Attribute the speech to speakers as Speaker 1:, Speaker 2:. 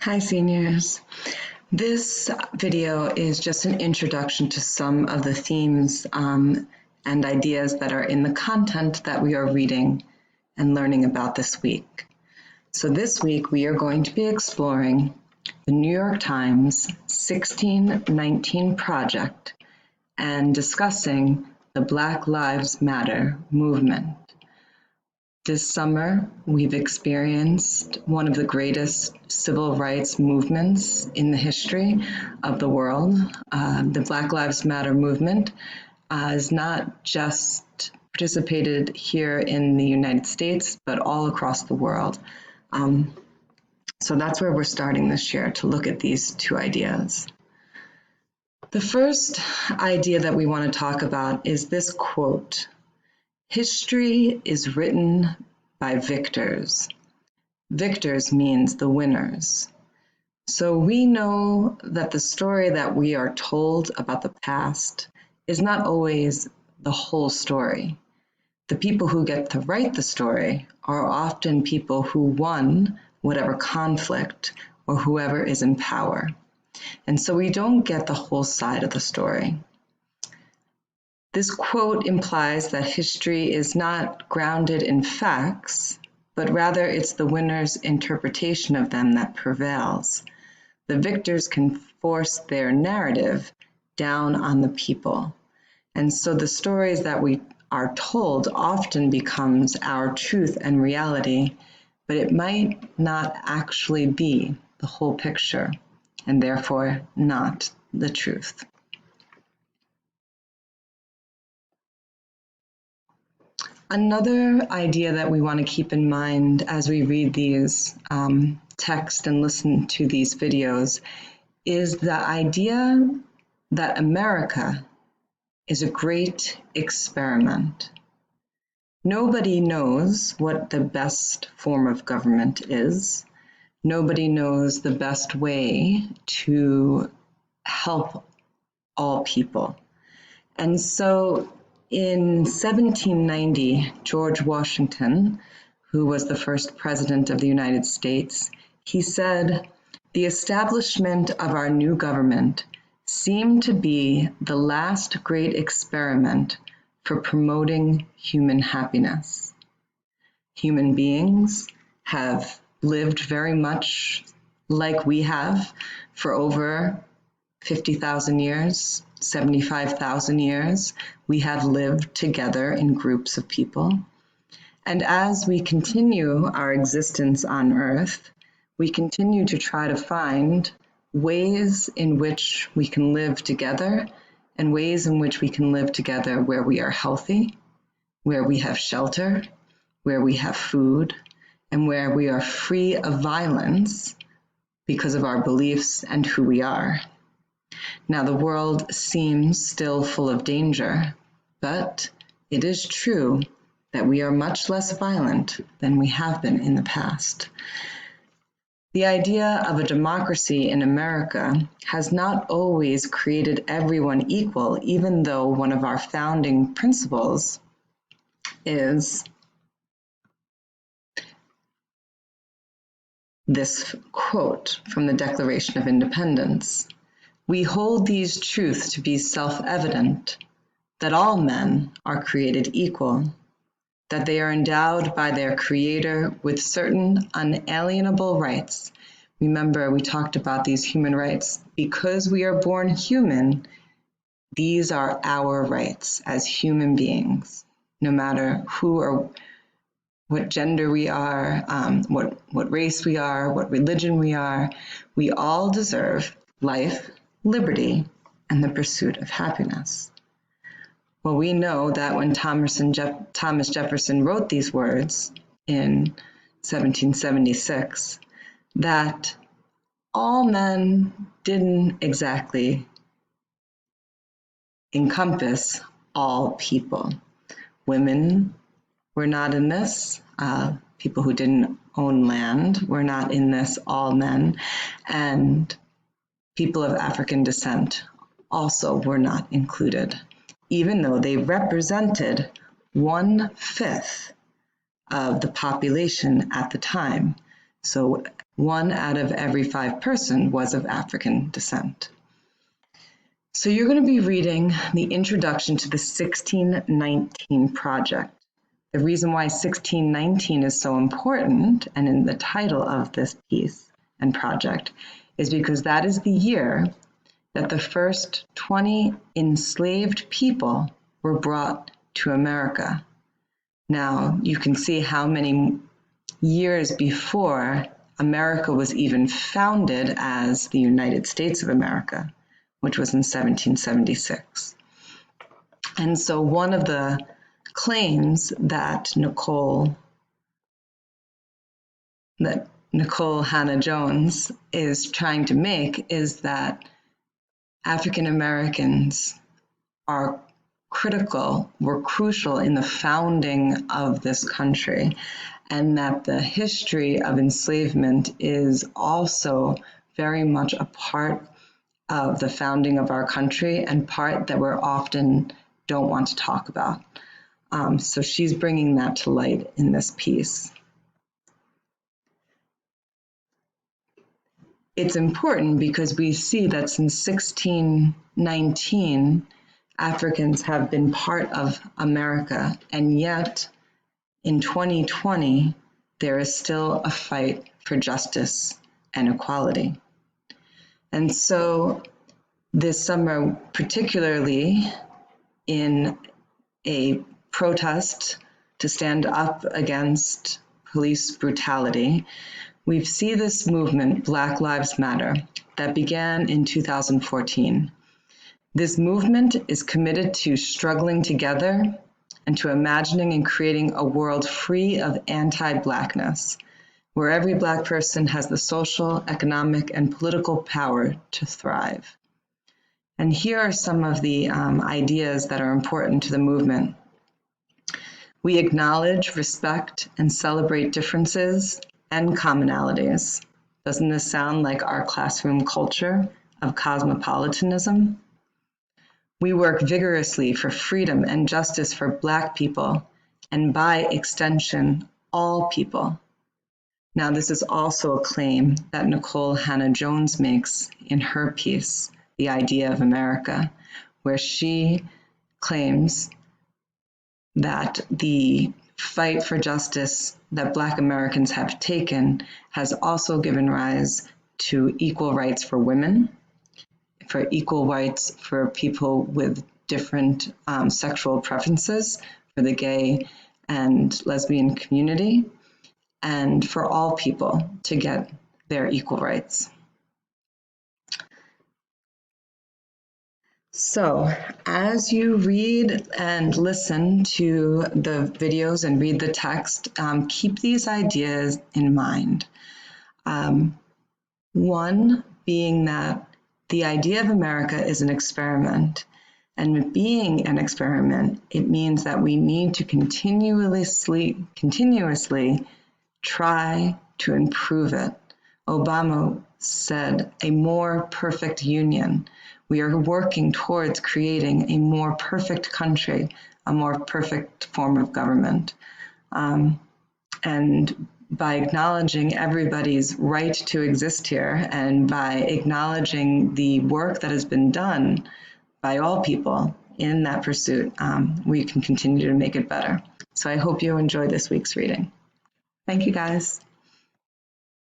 Speaker 1: Hi, seniors. This video is just an introduction to some of the themes and ideas that are in the content that we are reading and learning about this week. So this week we are going to be exploring the New York Times 1619 Project and discussing the Black Lives Matter movement. This summer, we've experienced one of the greatest civil rights movements in the history of the world. The Black Lives Matter movement is not just participated here in the United States, but all across the world. So that's where we're starting this year, to look at these two ideas. The first idea that we want to talk about is this quote: "History is written by victors." Victors means the winners. So we know that the story that we are told about the past is not always the whole story. The people who get to write the story are often people who won whatever conflict or whoever is in power. And so we don't get the whole side of the story. This quote implies that history is not grounded in facts, but rather it's the winner's interpretation of them that prevails. The victors can force their narrative down on the people. And so the stories that we are told often becomes our truth and reality, but it might not actually be the whole picture, and therefore not the truth. Another idea that we want to keep in mind as we read these texts and listen to these videos is the idea that America is a great experiment. Nobody knows what the best form of government is. Nobody knows the best way to help all people. And so in 1790, George Washington, who was the first president of the United States, he said, "The establishment of our new government seemed to be the last great experiment for promoting human happiness." Human beings have lived very much like we have for over 50,000 years, 75,000 years. We have lived together in groups of people. And as we continue our existence on Earth, we continue to try to find ways in which we can live together and ways in which we can live together where we are healthy, where we have shelter, where we have food, and where we are free of violence because of our beliefs and who we are. Now, the world seems still full of danger, but it is true that we are much less violent than we have been in the past. The idea of a democracy in America has not always created everyone equal, even though one of our founding principles is this quote from the Declaration of Independence: "We hold these truths to be self-evident, that all men are created equal, that they are endowed by their Creator with certain unalienable rights." Remember, we talked about these human rights. Because we are born human, these are our rights as human beings, no matter who or what gender we are, what race we are, what religion we are. We all deserve life, liberty, and the pursuit of happiness. Well, we know that when Thomas Jefferson wrote these words in 1776, that all men didn't exactly encompass all people. Women were not in this. People who didn't own land were not in this, all men. And people of African descent also were not included, even though they represented 1/5 of the population at the time. So 1 out of every 5 person was of African descent. So you're going to be reading the introduction to the 1619 Project. The reason why 1619 is so important, and in the title of this piece and project, is because that is the year that the first 20 enslaved people were brought to America. Now, you can see how many years before America was even founded as the United States of America, which was in 1776. And so one of the claims that Nicole Hannah-Jones is trying to make is that African Americans were crucial in the founding of this country, and that the history of enslavement is also very much a part of the founding of our country and part that we're often don't want to talk about. So she's bringing that to light in this piece. It's important because we see that since 1619, Africans have been part of America, and yet in 2020, there is still a fight for justice and equality. And so this summer, particularly in a protest to stand up against police brutality, we see this movement, Black Lives Matter, that began in 2014. This movement is committed to struggling together and to imagining and creating a world free of anti-Blackness, where every Black person has the social, economic, and political power to thrive. And here are some of the ideas that are important to the movement. We acknowledge, respect, and celebrate differences and commonalities. Doesn't this sound like our classroom culture of cosmopolitanism? We work vigorously for freedom and justice for Black people, and by extension, all people. Now, this is also a claim that Nicole Hannah-Jones makes in her piece, The Idea of America, where she claims that the fight for justice that Black Americans have taken has also given rise to equal rights for women, for equal rights for people with different sexual preferences, for the gay and lesbian community, and for all people to get their equal rights. So as you read and listen to the videos and read the text, keep these ideas in mind. One being that the idea of America is an experiment, and being an experiment, it means that we need to continuously try to improve it. Obama said, a more perfect union. We are working towards creating a more perfect country, a more perfect form of government. And by acknowledging everybody's right to exist here, and by acknowledging the work that has been done by all people in that pursuit, we can continue to make it better. So I hope you enjoy this week's reading. Thank you, guys.